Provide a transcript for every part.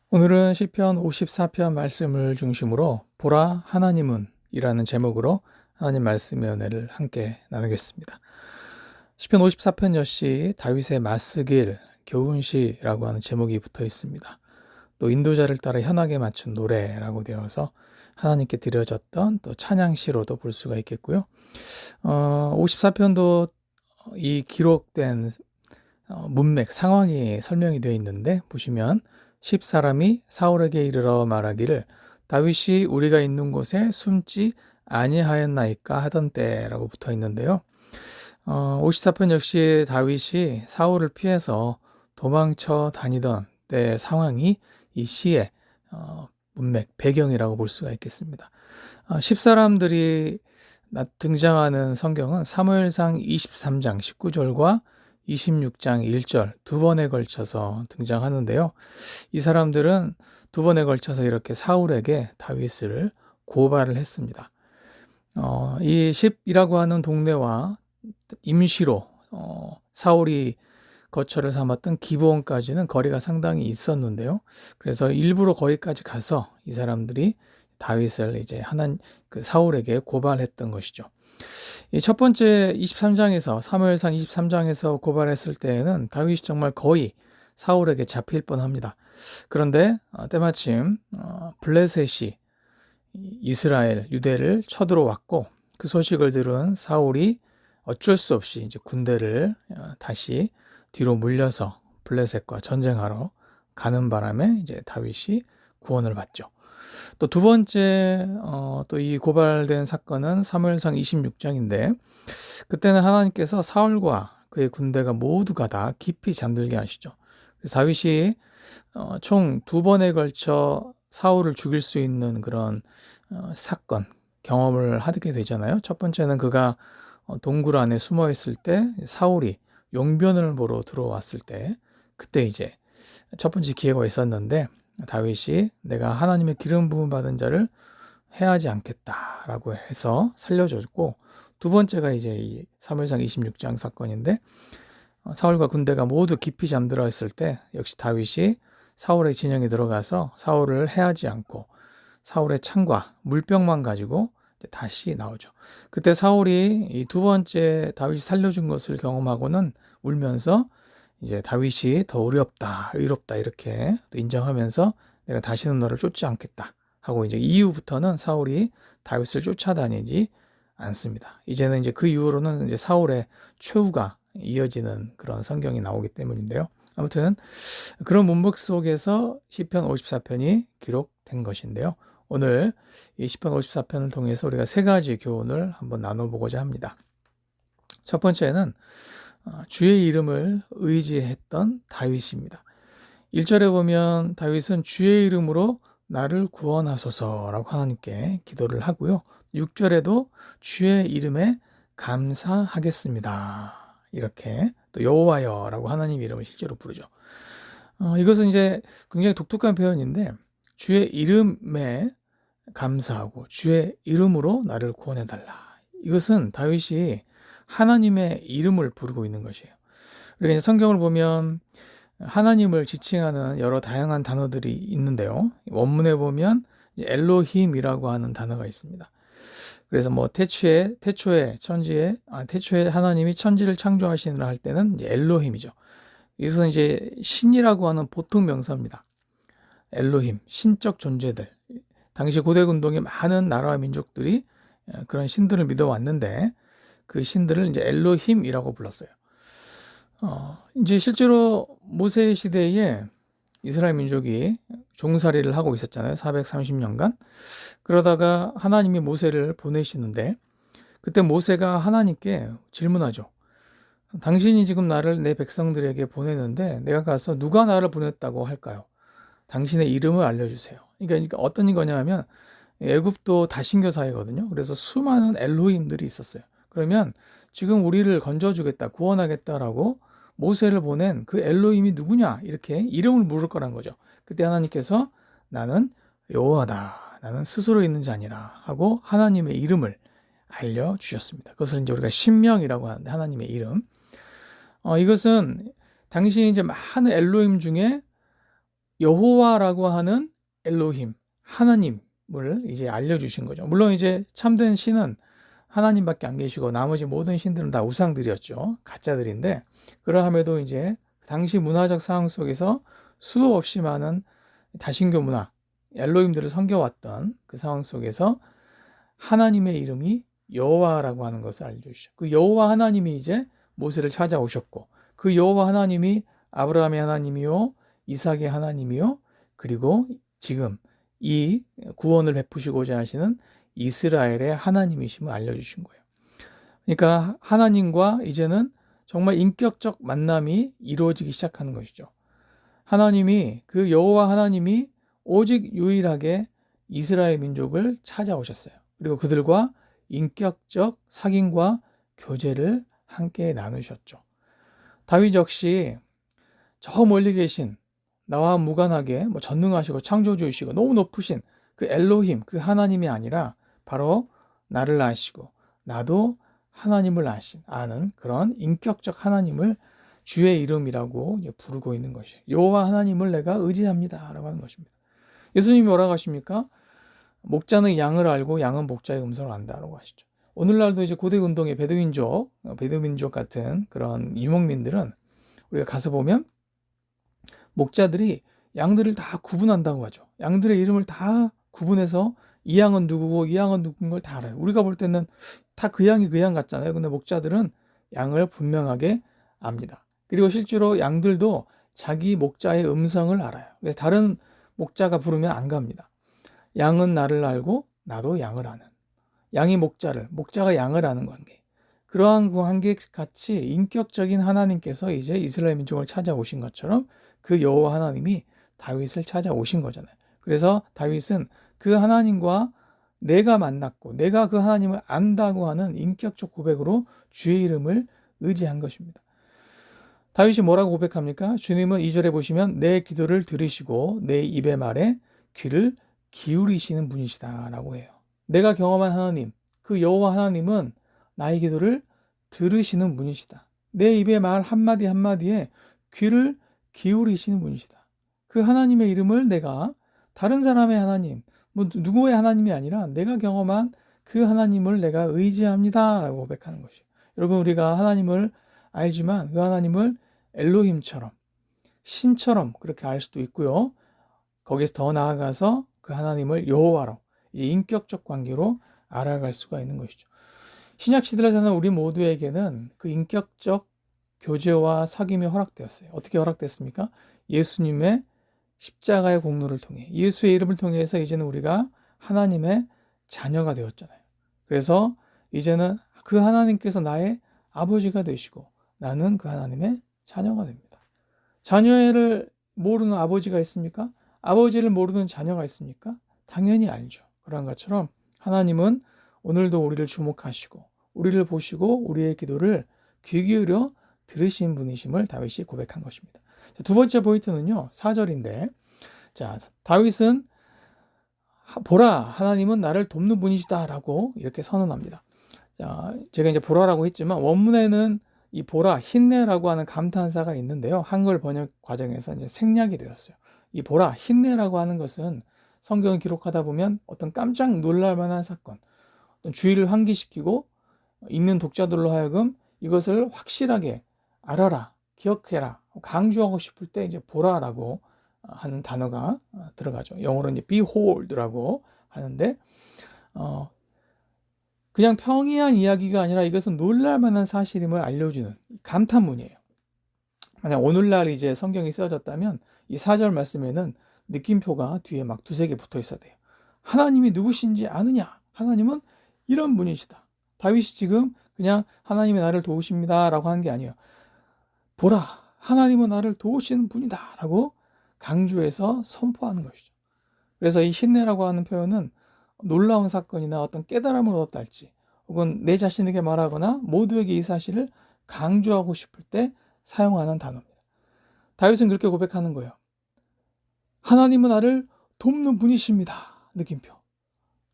오늘은 시편 54편 말씀을 중심으로 보라 하나님은 이라는 제목으로 하나님 말씀의 은혜를 함께 나누겠습니다. 시편 54편 역시 다윗의 맞쓰길 교훈시라고 하는 제목이 붙어 있습니다. 또 인도자를 따라 현악에 맞춘 노래라고 되어서 하나님께 드려졌던 또 찬양시로도 볼 수가 있겠고요. 54편도 이 기록된 문맥, 상황이 설명이 되어 있는데 보시면 10사람이 사울에게 이르러 말하기를 다윗이 우리가 있는 곳에 숨지 아니하였나이까 하던 때라고 붙어 있는데요. 54편 역시 다윗이 사울을 피해서 도망쳐 다니던 때 상황이 이 시의 문맥, 배경이라고 볼 수가 있겠습니다. 10사람들이 등장하는 성경은 사무엘상 23장 19절과 26장 1절 두 번에 걸쳐서 등장하는데요. 이 사람들은 두 번에 걸쳐서 이렇게 사울에게 다윗을 고발을 했습니다. 이 10이라고 하는 동네와 임시로 사울이 거처를 삼았던 기브온까지는 거리가 상당히 있었는데요. 그래서 일부러 거기까지 가서 이 사람들이 다윗을 이제 사울에게 고발했던 것이죠. 이 첫 번째 23장에서 사무엘상 23장에서 고발했을 때에는 다윗이 정말 거의 사울에게 잡힐 뻔합니다. 그런데 때마침 블레셋이 이스라엘 유대를 쳐들어왔고 그 소식을 들은 사울이 어쩔 수 없이 이제 군대를 다시 뒤로 물려서 블레셋과 전쟁하러 가는 바람에 이제 다윗이 구원을 받죠. 또 두 번째 또 이 고발된 사건은 사무엘상 26장인데 그때는 하나님께서 사울과 그의 군대가 모두가 다 깊이 잠들게 하시죠. 그래서 다윗이 총 두 번에 걸쳐 사울을 죽일 수 있는 그런 사건 경험을 하게 되잖아요. 첫 번째는 그가 동굴 안에 숨어 있을 때 사울이 용변을 보러 들어왔을 때 그때 이제 첫 번째 기회가 있었는데 다윗이 내가 하나님의 기름 부음 받은 자를 해하지 않겠다라고 해서 살려줬고 두 번째가 이제 이 사무엘상 26장 사건인데 사울과 군대가 모두 깊이 잠들어 있을 때 역시 다윗이 사울의 진영에 들어가서 사울을 해하지 않고 사울의 창과 물병만 가지고 다시 나오죠. 그때 사울이 이 두 번째 다윗이 살려준 것을 경험하고는 울면서 이제 다윗이 더 어렵다, 의롭다 이렇게 인정하면서 내가 다시는 너를 쫓지 않겠다 하고 이제 이후부터는 사울이 다윗을 쫓아다니지 않습니다. 이제는 이제 그 이후로는 이제 사울의 최후가 이어지는 그런 성경이 나오기 때문인데요. 아무튼 그런 문맥 속에서 시편 54편이 기록된 것인데요. 오늘 이 시편 54편을 통해서 우리가 세 가지 교훈을 한번 나눠보고자 합니다. 첫 번째는 주의 이름을 의지했던 다윗입니다. 1절에 보면 다윗은 주의 이름으로 나를 구원하소서라고 하나님께 기도를 하고요. 6절에도 주의 이름에 감사하겠습니다. 이렇게 또 여호와여라고 하나님 이름을 실제로 부르죠. 이것은 이제 굉장히 독특한 표현인데 주의 이름에 감사하고 주의 이름으로 나를 구원해달라. 이것은 다윗이 하나님의 이름을 부르고 있는 것이에요. 그러니까 이제 성경을 보면 하나님을 지칭하는 여러 다양한 단어들이 있는데요. 원문에 보면 엘로힘이라고 하는 단어가 있습니다. 그래서 뭐 태초에 하나님이 천지를 창조하시느라 할 때는 이제 엘로힘이죠. 이것은 이제 신이라고 하는 보통 명사입니다. 엘로힘, 신적 존재들. 당시 고대 근동의 많은 나라와 민족들이 그런 신들을 믿어왔는데 그 신들을 이제 엘로힘이라고 불렀어요. 이제 실제로 모세 시대에 이스라엘 민족이 종살이를 하고 있었잖아요. 430년간. 그러다가 하나님이 모세를 보내시는데 그때 모세가 하나님께 질문하죠. 당신이 지금 나를 내 백성들에게 보내는데 내가 가서 누가 나를 보냈다고 할까요? 당신의 이름을 알려주세요. 그러니까 어떤 거냐면 애굽도 다신교 사회거든요. 그래서 수많은 엘로힘들이 있었어요. 그러면 지금 우리를 건져주겠다, 구원하겠다라고 모세를 보낸 그 엘로힘이 누구냐 이렇게 이름을 물을 거란 거죠. 그때 하나님께서 나는 여호와다, 나는 스스로 있는 자 아니라 하고 하나님의 이름을 알려주셨습니다. 그것을 이제 우리가 신명이라고 하는데 하나님의 이름. 이것은 당시 이제 많은 엘로힘 중에 여호와라고 하는 엘로힘, 하나님을 이제 알려주신 거죠. 물론 이제 참된 신은 하나님밖에 안 계시고 나머지 모든 신들은 다 우상들이었죠. 가짜들인데, 그러함에도 이제 당시 문화적 상황 속에서 수도 없이 많은 다신교 문화, 엘로힘들을 섬겨왔던 그 상황 속에서 하나님의 이름이 여호와라고 하는 것을 알려주시죠. 그 여호와 하나님이 이제 모세를 찾아오셨고, 그 여호와 하나님이 아브라함의 하나님이요, 이삭의 하나님이요, 그리고 지금 이 구원을 베푸시고자 하시는 이스라엘의 하나님이심을 알려주신 거예요. 그러니까 하나님과 이제는 정말 인격적 만남이 이루어지기 시작하는 것이죠. 하나님이, 그 여호와 하나님이 오직 유일하게 이스라엘 민족을 찾아오셨어요. 그리고 그들과 인격적 사귐과 교제를 함께 나누셨죠. 다윗 역시 저 멀리 계신, 나와 무관하게 전능하시고 창조주이시고 너무 높으신 그 엘로힘, 그 하나님이 아니라 바로 나를 아시고 나도 하나님을 아는 그런 인격적 하나님을 주의 이름이라고 부르고 있는 것이에요. 여호와 하나님을 내가 의지합니다 라고 하는 것입니다. 예수님이 뭐라고 하십니까? 목자는 양을 알고 양은 목자의 음성을 안다라고 하시죠. 오늘날도 이제 고대 운동의 베두민족 같은 그런 유목민들은 우리가 가서 보면 목자들이 양들을 다 구분한다고 하죠. 양들의 이름을 다 구분해서 이 양은 누구고 이 양은 누군 걸 다 알아요. 우리가 볼 때는 다 그 양이 그 양 같잖아요. 근데 목자들은 양을 분명하게 압니다. 그리고 실제로 양들도 자기 목자의 음성을 알아요. 그래서 다른 목자가 부르면 안 갑니다. 양은 나를 알고 나도 양을 아는, 양이 목자를, 목자가 양을 아는 관계. 그러한 관계 같이 인격적인 하나님께서 이제 이스라엘 민족을 찾아오신 것처럼 그 여호와 하나님이 다윗을 찾아오신 거잖아요. 그래서 다윗은 그 하나님과 내가 만났고 내가 그 하나님을 안다고 하는 인격적 고백으로 주의 이름을 의지한 것입니다. 다윗이 뭐라고 고백합니까? 주님은 2절에 보시면 내 기도를 들으시고 내 입의 말에 귀를 기울이시는 분이시다 라고 해요. 내가 경험한 하나님, 그 여호와 하나님은 나의 기도를 들으시는 분이시다. 내 입의 말 한마디 한마디에 귀를 기울이시는 분이시다. 그 하나님의 이름을 내가 다른 사람의 하나님, 누구의 하나님이 아니라 내가 경험한 그 하나님을 내가 의지합니다 라고 고백하는 것이에요. 여러분, 우리가 하나님을 알지만 그 하나님을 엘로힘처럼, 신처럼 그렇게 알 수도 있고요. 거기서 더 나아가서 그 하나님을 여호와로, 이제 인격적 관계로 알아갈 수가 있는 것이죠. 신약 시대를 사는 우리 모두에게는 그 인격적 교제와 사귐이 허락되었어요. 어떻게 허락됐습니까? 예수님의 십자가의 공로를 통해, 예수의 이름을 통해서 이제는 우리가 하나님의 자녀가 되었잖아요. 그래서 이제는 그 하나님께서 나의 아버지가 되시고 나는 그 하나님의 자녀가 됩니다. 자녀를 모르는 아버지가 있습니까? 아버지를 모르는 자녀가 있습니까? 당연히 알죠. 그런 것처럼 하나님은 오늘도 우리를 주목하시고 우리를 보시고 우리의 기도를 귀 기울여 들으신 분이심을 다윗이 고백한 것입니다. 두 번째 포인트는요, 4절인데, 자, 다윗은 보라, 하나님은 나를 돕는 분이시다라고 이렇게 선언합니다. 자, 제가 이제 보라라고 했지만 원문에는 이 보라, 힘내라고 하는 감탄사가 있는데요. 한글 번역 과정에서 이제 생략이 되었어요. 이 보라, 힘내라고 하는 것은 성경을 기록하다 보면 어떤 깜짝 놀랄 만한 사건, 어떤 주의를 환기시키고 읽는 독자들로 하여금 이것을 확실하게 알아라, 기억해라, 강조하고 싶을 때 이제 보라라고 하는 단어가 들어가죠. 영어로는 이제 behold라고 하는데, 그냥 평이한 이야기가 아니라 이것은 놀랄만한 사실임을 알려주는 감탄문이에요. 만약 오늘날 이제 성경이 쓰여졌다면 이 4절 말씀에는 느낌표가 뒤에 막 두세 개 붙어 있어야 돼요. 하나님이 누구신지 아느냐? 하나님은 이런 분이시다. 다윗이 지금 그냥 하나님이 나를 도우십니다 라고 하는 게 아니에요. 보라, 하나님은 나를 도우시는 분이다 라고 강조해서 선포하는 것이죠. 그래서 이 힘내라고 하는 표현은 놀라운 사건이나 어떤 깨달음을 얻었다 할지, 혹은 내 자신에게 말하거나 모두에게 이 사실을 강조하고 싶을 때 사용하는 단어입니다. 다윗은 그렇게 고백하는 거예요. 하나님은 나를 돕는 분이십니다. 느낌표.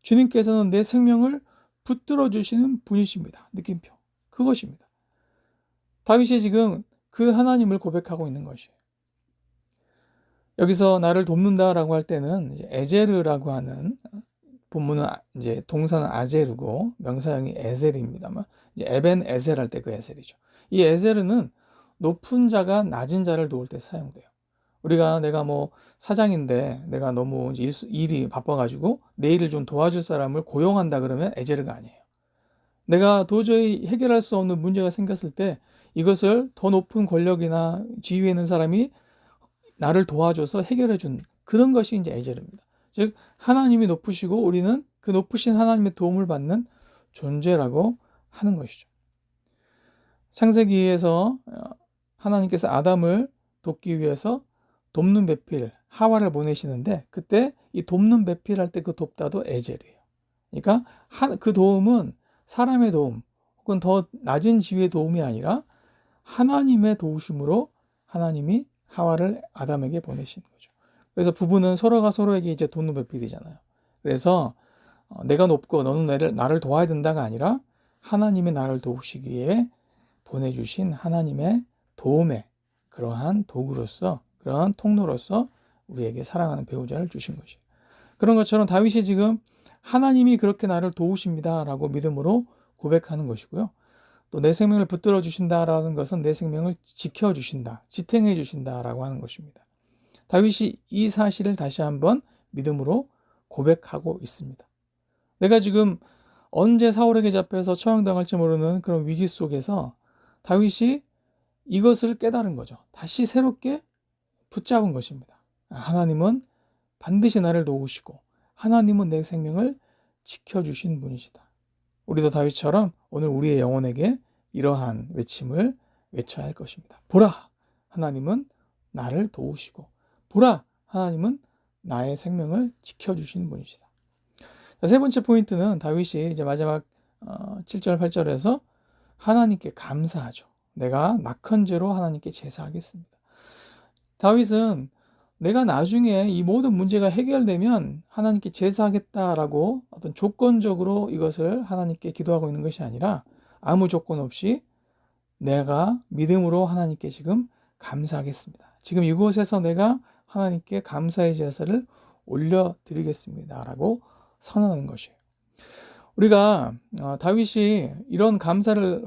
주님께서는 내 생명을 붙들어 주시는 분이십니다. 느낌표. 그것입니다. 다윗이 지금 그 하나님을 고백하고 있는 것이에요. 여기서 나를 돕는다라고 할 때는 이제 에제르라고 하는, 본문은 이제 동사는 아제르고 명사형이 에셀입니다만, 이제 에벤 에셀 할 때 그 에셀이죠. 이 에셀은 높은 자가 낮은 자를 도울 때 사용돼요. 내가 뭐 사장인데 내가 너무 이제 일이 바빠가지고 내 일을 좀 도와줄 사람을 고용한다 그러면 에제르가 아니에요. 내가 도저히 해결할 수 없는 문제가 생겼을 때 이것을 더 높은 권력이나 지위에 있는 사람이 나를 도와줘서 해결해 준 그런 것이 이제 에제르입니다. 즉 하나님이 높으시고 우리는 그 높으신 하나님의 도움을 받는 존재라고 하는 것이죠. 창세기에서 하나님께서 아담을 돕기 위해서 돕는 배필 하와를 보내시는데, 그때 이 돕는 배필 할 때 그 돕다도 에젤이에요. 그러니까 그 도움은 사람의 도움 혹은 더 낮은 지위의 도움이 아니라 하나님의 도우심으로 하나님이 하와를 아담에게 보내신 거죠. 그래서 부부는 서로가 서로에게 이제 돕는 배필이잖아요. 그래서 내가 높고 너는 나를 도와야 된다가 아니라 하나님이 나를 도우시기에 보내주신 하나님의 도움의 그러한 도구로서, 그러한 통로로서 우리에게 사랑하는 배우자를 주신 것이에요. 그런 것처럼 다윗이 지금 하나님이 그렇게 나를 도우십니다 라고 믿음으로 고백하는 것이고요. 또 내 생명을 붙들어 주신다라는 것은 내 생명을 지켜주신다, 지탱해 주신다라고 하는 것입니다. 다윗이 이 사실을 다시 한번 믿음으로 고백하고 있습니다. 내가 지금 언제 사울에게 잡혀서 처형당할지 모르는 그런 위기 속에서 다윗이 이것을 깨달은 거죠. 다시 새롭게 붙잡은 것입니다. 하나님은 반드시 나를 도우시고 하나님은 내 생명을 지켜주신 분이시다. 우리도 다윗처럼 오늘 우리의 영혼에게 이러한 외침을 외쳐야 할 것입니다. 보라! 하나님은 나를 도우시고, 보라! 하나님은 나의 생명을 지켜주신 분이시다. 세 번째 포인트는 다윗이 이제 마지막 7절, 8절에서 하나님께 감사하죠. 내가 낙헌제로 하나님께 제사하겠습니다. 다윗은 내가 나중에 이 모든 문제가 해결되면 하나님께 제사하겠다라고 어떤 조건적으로 이것을 하나님께 기도하고 있는 것이 아니라 아무 조건 없이 내가 믿음으로 하나님께 지금 감사하겠습니다. 지금 이곳에서 내가 하나님께 감사의 제사를 올려드리겠습니다 라고 선언하는 것이에요. 우리가 다윗이 이런 감사를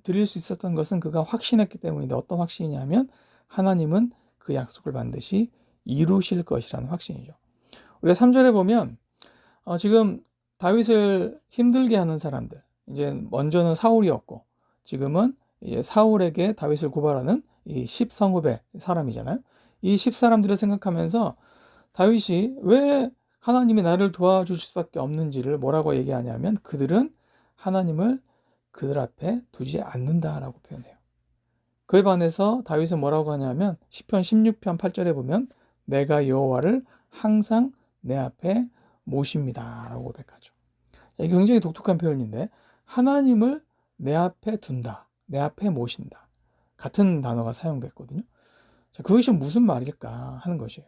드릴 수 있었던 것은 그가 확신했기 때문인데, 어떤 확신이냐면 하나님은 그 약속을 반드시 이루실 것이라는 확신이죠. 우리가 3절에 보면 지금 다윗을 힘들게 하는 사람들, 이제 먼저는 사울이었고 지금은 이제 사울에게 다윗을 고발하는 이 10성읍의 사람이잖아요. 이 10사람들을 생각하면서 다윗이 왜 하나님이 나를 도와주실 수밖에 없는지를 뭐라고 얘기하냐면, 그들은 하나님을 그들 앞에 두지 않는다라고 표현해요. 그에 반해서 다윗은 뭐라고 하냐면 시편 16편 8절에 보면 내가 여호와를 항상 내 앞에 모십니다 라고 고백하죠. 이게 굉장히 독특한 표현인데, 하나님을 내 앞에 둔다, 내 앞에 모신다, 같은 단어가 사용됐거든요. 자, 그것이 무슨 말일까 하는 것이에요.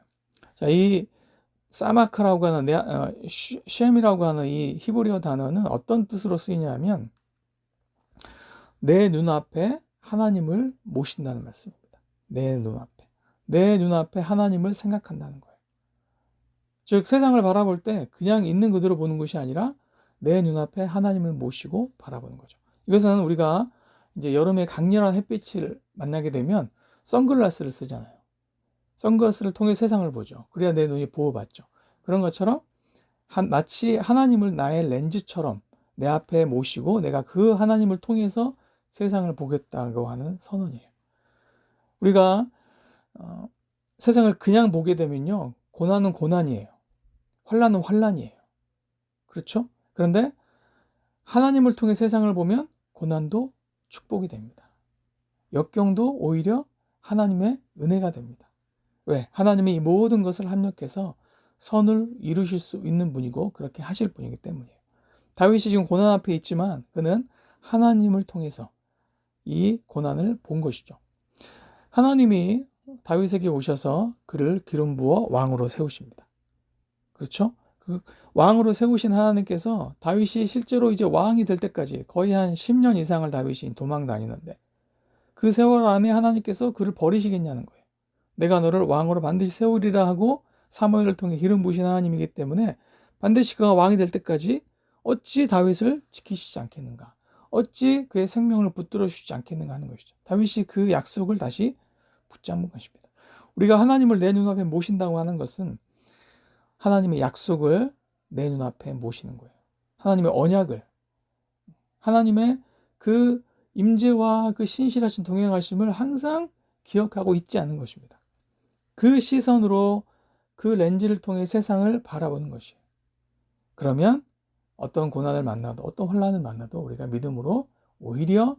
자, 이 사마크라고 하는 쉔이라고 하는 이 히브리어 단어는 어떤 뜻으로 쓰이냐면 내 눈앞에 하나님을 모신다는 말씀입니다. 내 눈앞에 하나님을 생각한다는 거예요. 즉 세상을 바라볼 때 그냥 있는 그대로 보는 것이 아니라 내 눈앞에 하나님을 모시고 바라보는 거죠. 이것은 우리가 이제 여름에 강렬한 햇빛을 만나게 되면 선글라스를 쓰잖아요. 선글라스를 통해 세상을 보죠. 그래야 내 눈이 보호받죠. 그런 것처럼 마치 하나님을 나의 렌즈처럼 내 앞에 모시고 내가 그 하나님을 통해서 세상을 보겠다고 하는 선언이에요. 우리가 세상을 그냥 보게 되면요, 고난은 고난이에요. 환난은 환난이에요. 그렇죠? 그런데 하나님을 통해 세상을 보면 고난도 축복이 됩니다. 역경도 오히려 하나님의 은혜가 됩니다. 왜? 하나님이 이 모든 것을 합력해서 선을 이루실 수 있는 분이고 그렇게 하실 분이기 때문이에요. 다윗이 지금 고난 앞에 있지만 그는 하나님을 통해서 이 고난을 본 것이죠. 하나님이 다윗에게 오셔서 그를 기름 부어 왕으로 세우십니다. 그렇죠? 그 왕으로 세우신 하나님께서 다윗이 실제로 이제 왕이 될 때까지 거의 한 10년 이상을 다윗이 도망 다니는데 그 세월 안에 하나님께서 그를 버리시겠냐는 거예요. 내가 너를 왕으로 반드시 세우리라 하고 사무엘을 통해 기름 부으신 하나님이기 때문에 반드시 그가 왕이 될 때까지 어찌 다윗을 지키시지 않겠는가? 어찌 그의 생명을 붙들어 주시지 않겠는가 하는 것이죠. 다윗이 그 약속을 다시 붙잡은 것입니다. 우리가 하나님을 내 눈앞에 모신다고 하는 것은 하나님의 약속을 내 눈앞에 모시는 거예요. 하나님의 언약을, 하나님의 그 임재와 그 신실하신 동행하심을 항상 기억하고 있지 않은 것입니다. 그 시선으로 그 렌즈를 통해 세상을 바라보는 것이에요. 그러면 어떤 고난을 만나도 어떤 혼란을 만나도 우리가 믿음으로 오히려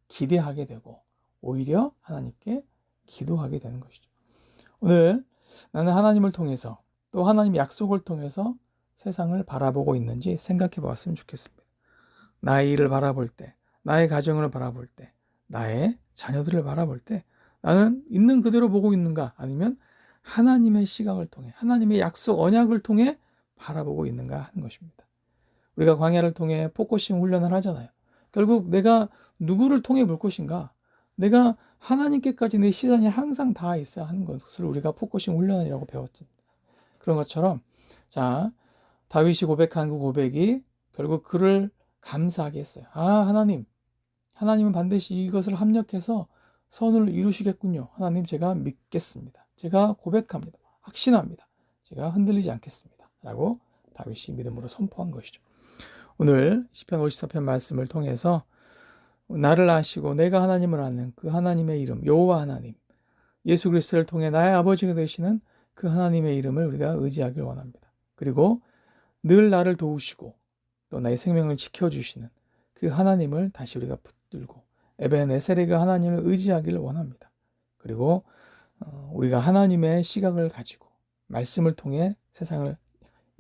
기대하게 되고 오히려 하나님께 기도하게 되는 것이죠. 오늘 나는 하나님을 통해서 또 하나님의 약속을 통해서 세상을 바라보고 있는지 생각해 보았으면 좋겠습니다. 나의 일을 바라볼 때, 나의 가정을 바라볼 때, 나의 자녀들을 바라볼 때 나는 있는 그대로 보고 있는가? 아니면 하나님의 시각을 통해, 하나님의 약속, 언약을 통해 바라보고 있는가 하는 것입니다. 우리가 광야를 통해 포커싱 훈련을 하잖아요. 결국 내가 누구를 통해 볼 것인가? 내가 하나님께까지 내 시선이 항상 닿아 있어야 하는 것을 우리가 포커싱 훈련이라고 배웠죠. 그런 것처럼 자, 다윗이 고백한 그 고백이 결국 그를 감사하게 했어요. 하나님은 반드시 이것을 합력해서 선을 이루시겠군요. 하나님, 제가 믿겠습니다. 제가 고백합니다. 확신합니다. 제가 흔들리지 않겠습니다. 라고 다윗이 믿음으로 선포한 것이죠. 오늘 시편 54편 말씀을 통해서 나를 아시고 내가 하나님을 아는 그 하나님의 이름 여호와 하나님, 예수 그리스도를 통해 나의 아버지가 되시는 그 하나님의 이름을 우리가 의지하길 원합니다. 그리고 늘 나를 도우시고 또 나의 생명을 지켜주시는 그 하나님을 다시 우리가 붙들고 에벤에셀의 하나님을 의지하기를 원합니다. 그리고 우리가 하나님의 시각을 가지고 말씀을 통해 세상을,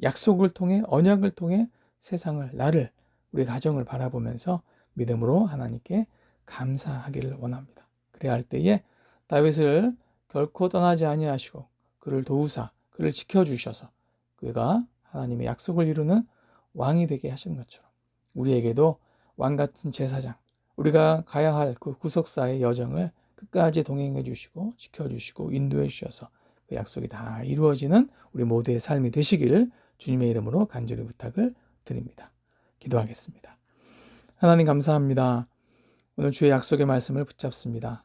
약속을 통해, 언약을 통해 세상을, 나를, 우리 가정을 바라보면서 믿음으로 하나님께 감사하기를 원합니다. 그래야 할 때에 다윗을 결코 떠나지 아니하시고 그를 도우사, 그를 지켜주셔서 그가 하나님의 약속을 이루는 왕이 되게 하신 것처럼 우리에게도 왕같은 제사장, 우리가 가야 할 그 구속사의 여정을 끝까지 동행해 주시고 지켜주시고 인도해 주셔서 그 약속이 다 이루어지는 우리 모두의 삶이 되시기를 주님의 이름으로 간절히 부탁을 드립니다. 기도하겠습니다. 하나님 감사합니다. 오늘 주의 약속의 말씀을 붙잡습니다.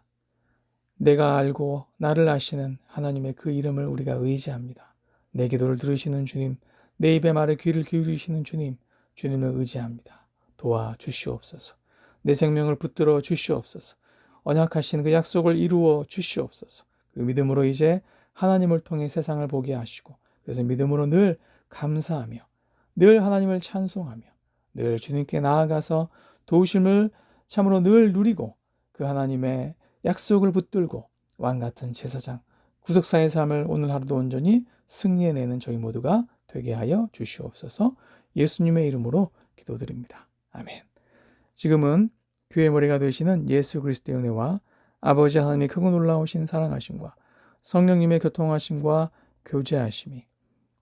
내가 알고 나를 아시는 하나님의 그 이름을 우리가 의지합니다. 내 기도를 들으시는 주님, 내 입의 말에 귀를 기울이시는 주님, 주님을 의지합니다. 도와주시옵소서. 내 생명을 붙들어 주시옵소서. 언약하신 그 약속을 이루어 주시옵소서. 그 믿음으로 이제 하나님을 통해 세상을 보게 하시고 그래서 믿음으로 늘 감사하며 늘 하나님을 찬송하며 늘 주님께 나아가서 도우심을 참으로 늘 누리고 그 하나님의 약속을 붙들고 왕같은 제사장, 구속사의 삶을 오늘 하루도 온전히 승리해내는 저희 모두가 되게 하여 주시옵소서. 예수님의 이름으로 기도드립니다. 아멘. 지금은 교회 머리가 되시는 예수 그리스도의 은혜와 아버지 하나님의 크고 놀라우신 사랑하심과 성령님의 교통하심과 교제하심이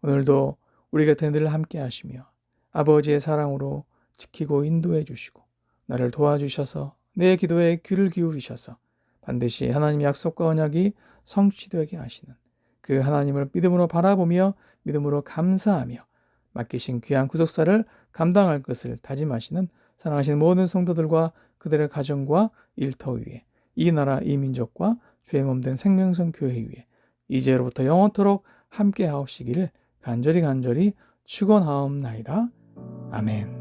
오늘도 우리 곁에 늘 함께 하시며 아버지의 사랑으로 지키고 인도해 주시고 나를 도와주셔서 내 기도에 귀를 기울이셔서 반드시 하나님의 약속과 언약이 성취되게 하시는 그 하나님을 믿음으로 바라보며 믿음으로 감사하며 맡기신 귀한 구속사를 감당할 것을 다짐하시는 사랑하시는 모든 성도들과 그들의 가정과 일터 위에 이 나라 이 민족과 주의 몸된 생명성 교회 위에 이제로부터 영원토록 함께 하옵시기를 간절히 축원하옵나이다. 아멘.